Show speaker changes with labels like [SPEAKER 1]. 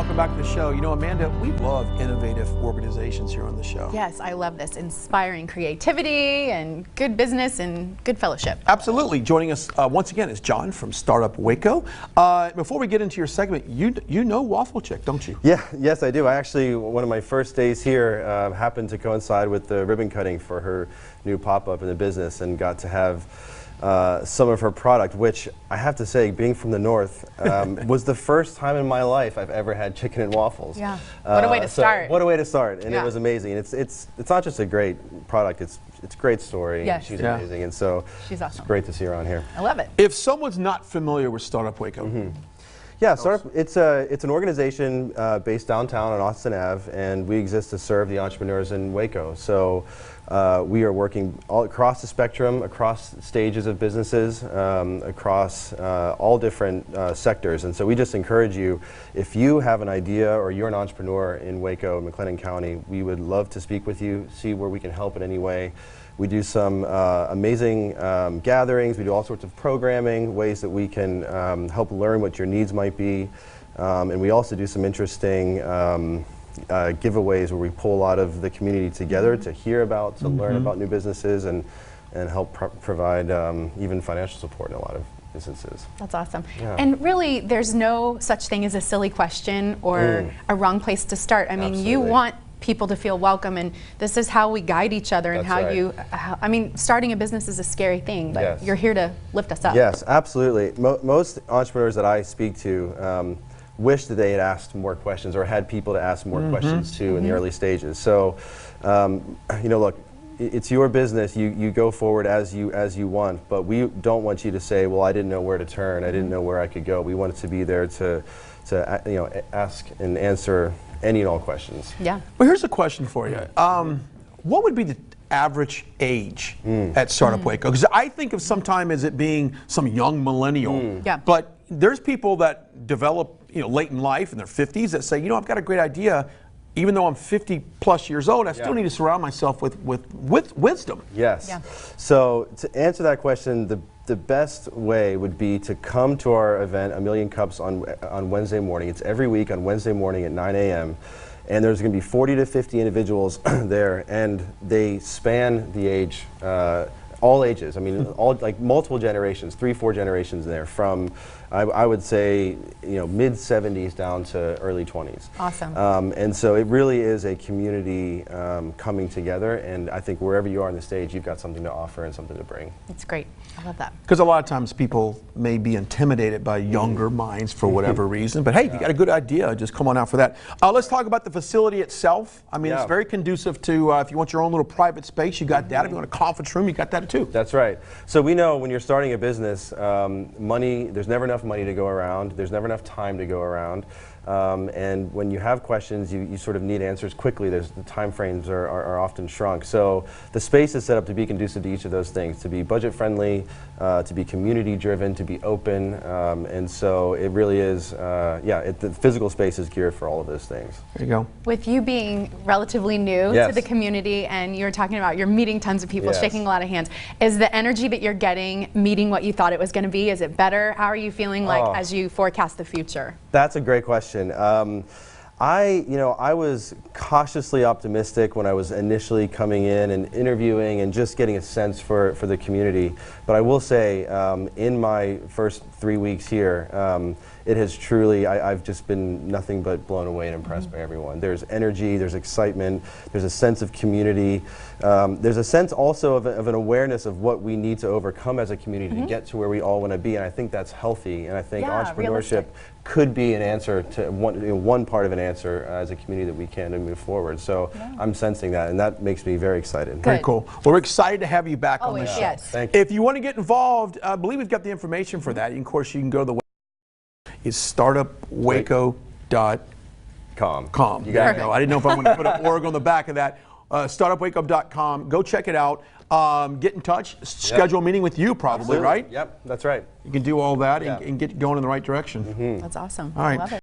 [SPEAKER 1] welcome back to the show. You know, Amanda, we love innovative organizations here on the show.
[SPEAKER 2] Yes, I love this. Inspiring creativity and good business and good fellowship.
[SPEAKER 1] Absolutely. Joining us once again is John from Startup Waco. Before we get into your segment, you know Waffle Chick, don't you?
[SPEAKER 3] Yeah, yes I do. I actually, one of my first days here happened to coincide with the ribbon cutting for her new pop-up in the business, and got to have some of her product, which I have to say, being from the north, was the first time in my life I've ever had chicken and waffles.
[SPEAKER 2] Yeah, what a way to start.
[SPEAKER 3] What a way to start, and
[SPEAKER 2] yeah.
[SPEAKER 3] It was amazing. It's not just a great product, it's a great story.
[SPEAKER 2] Yes.
[SPEAKER 3] She's
[SPEAKER 2] Yeah.
[SPEAKER 3] amazing, and so
[SPEAKER 2] she's awesome.
[SPEAKER 3] It's great to see her on here.
[SPEAKER 2] I love it.
[SPEAKER 1] If someone's not familiar with Startup Waco,
[SPEAKER 3] yeah, Startup, it's an organization based downtown on Austin Ave, and we exist to serve the entrepreneurs in Waco. So we are working all across the spectrum, across stages of businesses, across all different sectors. And so we just encourage you, if you have an idea or you're an entrepreneur in Waco, McLennan County, we would love to speak with you, see where we can help in any way. We do some amazing gatherings. We do all sorts of programming, ways that we can help learn what your needs might be. And we also do some interesting giveaways where we pull a lot of the community together to hear about, to learn about new businesses, and help provide even financial support in a lot of instances.
[SPEAKER 2] That's awesome.
[SPEAKER 3] Yeah.
[SPEAKER 2] And really, there's no such thing as a silly question or a wrong place to start. I mean,
[SPEAKER 3] Absolutely.
[SPEAKER 2] you want people to feel welcome, and this is how we guide each other. And
[SPEAKER 3] That's
[SPEAKER 2] how
[SPEAKER 3] right.
[SPEAKER 2] you, I mean, starting a business is a scary thing, but
[SPEAKER 3] Yes.
[SPEAKER 2] you're here to lift us up.
[SPEAKER 3] Yes, absolutely. Most entrepreneurs that I speak to wish that they had asked more questions or had people to ask more questions to in the early stages. So, you know, look, it's your business. You go forward as you want, but we don't want you to say, well, I didn't know where to turn. I didn't know where I could go. We want it to be there to you know, ask and answer any and all questions.
[SPEAKER 2] Yeah.
[SPEAKER 1] well, here's a question for you. What would be the average age at Startup Waco? Because I think of sometime as it being some young millennial,
[SPEAKER 2] Yeah.
[SPEAKER 1] but there's people that develop, you know, late in life in their 50s that say, you know, I've got a great idea. Even though I'm 50 plus years old, I still need to surround myself with wisdom.
[SPEAKER 3] Yes.
[SPEAKER 2] Yeah.
[SPEAKER 3] So to answer that question, the best way would be to come to our event, A Million Cups, on Wednesday morning. It's every week on Wednesday morning at 9 a.m. And there's going to be 40 to 50 individuals there, and they span the age, all ages. I mean, all, like multiple generations, 3-4 generations there, from I would say, you know, mid 70s down to early 20s.
[SPEAKER 2] Awesome.
[SPEAKER 3] And so it really is a community coming together, and I think wherever you are on the stage, you've got something to offer and something to bring.
[SPEAKER 2] It's great. I love that.
[SPEAKER 1] Because a lot of times people may be intimidated by younger minds for whatever reason. But hey, if you got a good idea, just come on out for that. Let's talk about the facility itself. I mean, it's very conducive to, if you want your own little private space, you got that. If you want a conference room, you got that too.
[SPEAKER 3] That's right. So we know when you're starting a business, money, there's never enough money to go around. There's never enough time to go around. And when you have questions, you sort of need answers quickly. The time frames are often shrunk. So the space is set up to be conducive to each of those things, to be budget friendly, to be community driven, to be open. And so it really is, the physical space is geared for all of those things.
[SPEAKER 1] There you go.
[SPEAKER 2] With you being relatively new to the community, and you're talking about you're meeting tons of people, shaking a lot of hands, is the energy that you're getting meeting what you thought it was going to be? Is it better? How are you feeling like as you forecast the future?
[SPEAKER 3] That's a great question. I was cautiously optimistic when I was initially coming in and interviewing and just getting a sense for the community. But I will say, in my first 3 weeks here, it has truly, I've just been nothing but blown away and impressed by everyone. There's energy, there's excitement, there's a sense of community. There's a sense also of an awareness of what we need to overcome as a community to get to where we all want to be, and I think that's healthy, and I think entrepreneurship could be an answer to one part of an answer as a community that we can to move forward. So I'm sensing that, and that makes me very excited.
[SPEAKER 1] Very cool. Well, we're excited to have you back on the show.
[SPEAKER 2] Yes.
[SPEAKER 3] Thank you.
[SPEAKER 1] If you want to get involved, I believe we've got the information for that. Of course, you can go to the website. It's startupwaco.com.
[SPEAKER 3] You
[SPEAKER 1] There
[SPEAKER 3] got
[SPEAKER 1] you go. I didn't know if I wanted to put an org on the back of that. Startupwaco.com. Go check it out. Get in touch. Schedule a meeting with you probably, right?
[SPEAKER 3] Yep, that's right.
[SPEAKER 1] You can do all that and get going in the right direction.
[SPEAKER 2] That's awesome.
[SPEAKER 1] All right.
[SPEAKER 2] I love it.